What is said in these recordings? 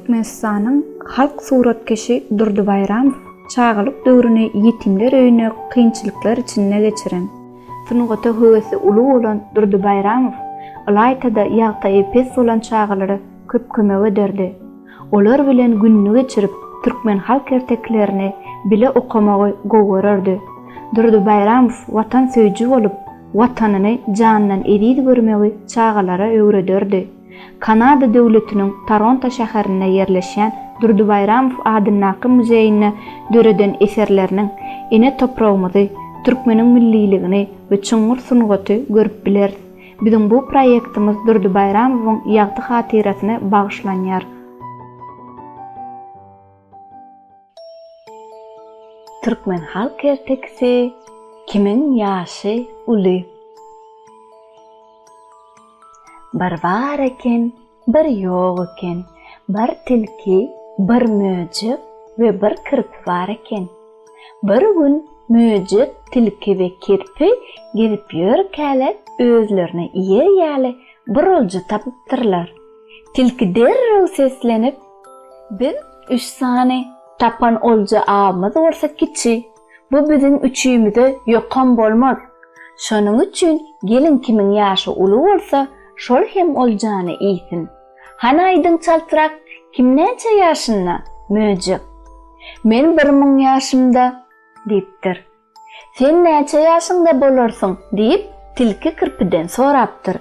Türkmenistanyň halk suratkeşi Durdy Bayramow çağalyk döwrüni ýetimler öýüne kynçylyklar içinde geçiren. Sunugata höwesi uly bolan Durdy Bayramow Ilaytada ýagta epes bolan çağalary köp kömek ederdi. Olar bilen günni geçirip türkmen halk erteklerini bile okamagy gowurardy. Durdy Bayramow watan söýüji bolup, watanyny janyndan edid görmegi çağalara öwrederdi. Kanada döwletiniň Toronto şäherine ýerleşen Durdy Bayramow adynaky muzeýine döreden eserleriniň ene toprağymyzy, türkmeniň milliligini we çyňur sunugaty görüp biler. Bizim bu proýektimiz Durdy Bayramowyň ýagty hatyrasyna bagyşlanýar. Türkmen halk ertekisi kimiň ýaşy uly. Bir var eken, bir ýok eken, bir tilki, bir möjük we bir kirpi var eken. Bir gün möjük, tilki we kirpi gelip ýörkäle özlerine ýer ýaly bir olja tapypdyrlar. Tilki derrew seslenip, "Biz 3 sany tapan olja abymyz bolsa kiçi, bu biziň üçüýmize ýokam bolmaz. Şonuň üçin gelin kimiň ýaşy uly bolsa, şol hem oljany iýsin. Hana aýdyň çaltyrak kim näçe ýaşynda?" Möjük. "Men 1000 ýaşymda" diýipdir. "Sen näçe ýaşyňda bolarsyň?" diýip tilki kirpiden sorapdyr.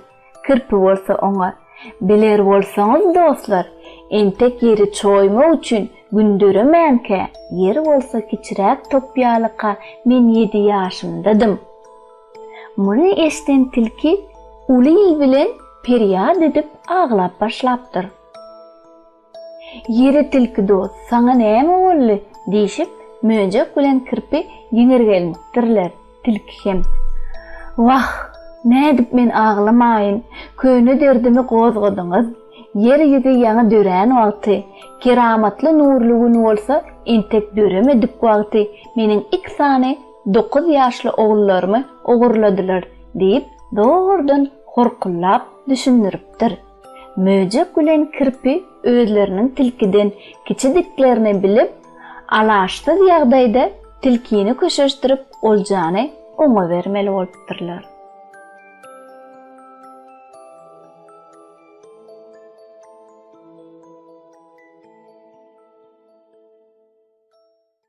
Kirpi bolsa oňa, "Biler bolsaňyz dostlar, entek ýeri çoýmak üçin gündüremänke, ýeri bolsa kiçirek topýalyka men 7 ýaşymdadym." Muny eşden tilki uly bilen perýad edip aglap başlapdyr. "Ýeri tilki dost, saňa näme boldy?" diýişip möjük bilen kirpi ýeňirgelenipdirler. Tilki hem, "Wah, nädip men aglamaýyn, köýne derdimi gozgadyňyz. Yer ýüzi ýaňy dörän wagty, keramatly nurly gün bolsa entek dörem edip wagty meniň 2 sany 9 ýaşly ogullarmy ogurladylar" diýip doğrudan horkullap düşündiripdir. Möjük bilen kirpi özleriniň tilkiden kiçidiklerini bilip, alaşdyk ýagdaýda tilkini köşeşdirip oljany oňa bermeli bolupdyrlar.